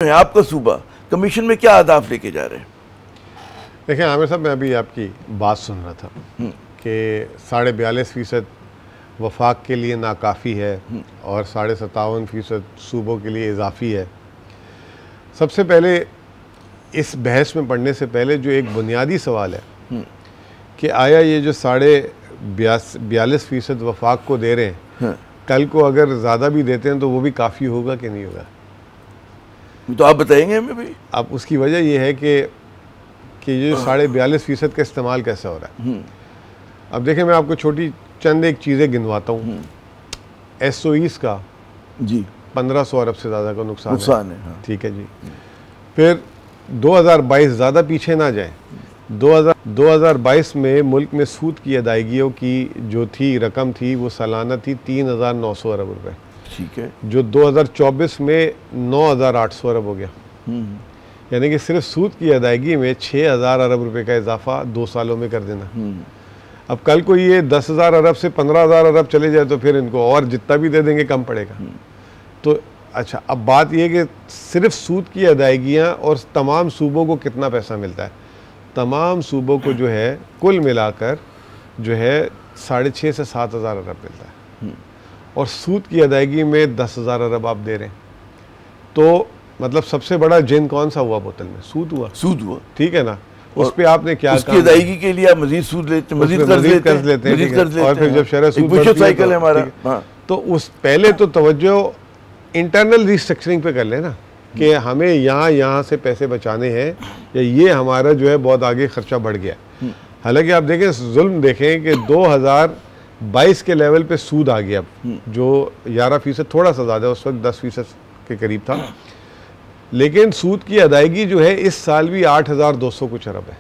है आपका सूबा कमीशन में क्या अहदाफ लेके जा रहे हैं? देखिए आमिर साहब, मैं अभी आपकी बात सुन रहा था कि 42.5% वफाक के लिए नाकाफ़ी है और 57.5% सूबों के लिए इजाफी है। सबसे पहले इस बहस में पढ़ने से पहले जो एक बुनियादी सवाल है कि आया ये जो 42% वफाक को दे रहे हैं, कल को अगर ज़्यादा भी देते हैं तो वो भी काफ़ी होगा कि नहीं होगा? तो आप बताएंगे हमें भाई। अब उसकी वजह यह है कि ये जो 42.5% का इस्तेमाल कैसा हो रहा है। अब देखें, मैं आपको छोटी चंद एक चीज़ें गिनवाता हूँ। SOEs का जी 1500 अरब से ज़्यादा का नुकसान है। हाँ। ठीक है जी। फिर 2022 ज़्यादा पीछे ना जाए, 2022 में मुल्क में सूद की अदायगियों की जो थी रकम थी वो सालाना थी 3,900 अरब रुपए। ठीक है। जो 2024 में 9,800 अरब हो गया। यानी कि सिर्फ सूद की अदायगी में 6,000 अरब रुपए का इजाफा 2 सालों में कर देना। अब कल को ये 10,000 अरब से 15,000 अरब चले जाए तो फिर इनको और जितना भी दे देंगे कम पड़ेगा। तो अच्छा, अब बात यह कि सिर्फ सूद की अदायगियाँ और तमाम सूबों को कितना पैसा मिलता है। तमाम सूबों को जो है कुल मिलाकर जो है 6,500 से 7,000 अरब मिलता है और सूद की अदायगी में 10,000 अरब आप दे रहे हैं। तो मतलब सबसे बड़ा जिन कौन सा हुआ बोतल में? सूद हुआ। ठीक है ना। उस पे आपने क्या उसकी अदायगी के लिए मजीद सूद लेते हैं, मजीद कर्ज लेते हैं और फिर जब शरह सूद साइकिल है हमारा। तो उस पहले तो तवज्जो इंटरनल रिस्ट्रक्चरिंग पे कर लेना कि हमें यहाँ से पैसे बचाने हैं या ये हमारा जो है बहुत आगे खर्चा बढ़ गया। हालांकि आप देखें, जुल्म देखें कि 2022 के लेवल पे सूद आ गया, जो 11% थोड़ा सा ज़्यादा, उस वक्त 10% के करीब था। लेकिन सूद की अदायगी जो है इस साल भी 8,200 कुछ अरब है।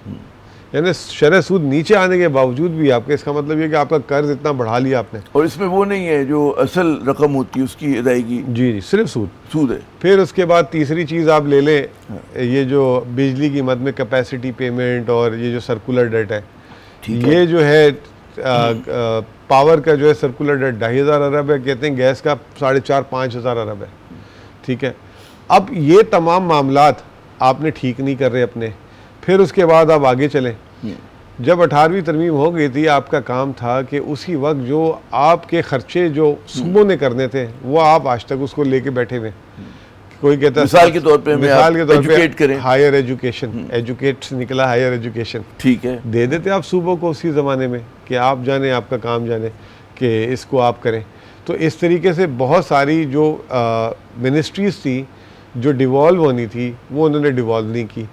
यानी शरह सूद नीचे आने के बावजूद भी आपके, इसका मतलब ये कि आपका कर्ज इतना बढ़ा लिया आपने। और इसमें वो नहीं है जो असल रकम होती है उसकी अदायगी। जी, सिर्फ सूद है। फिर उसके बाद तीसरी चीज़ आप ले लें, ये जो बिजली की मद में कैपेसिटी पेमेंट और ये जो सर्कुलर डेट है, ये जो है पावर का जो है सर्कुलर डेट 2,500 अरब है। कहते हैं गैस का 4,500-5,000 अरब है। ठीक है। अब ये तमाम मामलात आपने ठीक नहीं कर रहे अपने। फिर उसके बाद आप आगे चलें। जब 18वीं तरमीम हो गई थी, आपका काम था कि उसी वक्त जो आपके खर्चे जो सूबों ने करने थे वो आप आज तक उसको लेके बैठे हुए। कोई कहता है मिसाल के तौर पे हायर एजुकेशन, एजुकेट से निकला हायर एजुकेशन। ठीक है, दे देते आप सूबों को उसी ज़माने में कि आप जाने, आपका काम जाने कि इसको आप करें। तो इस तरीके से बहुत सारी जो मिनिस्ट्रीज़ थी जो डिवॉल्व होनी थी वो उन्होंने डिवॉल्व नहीं की।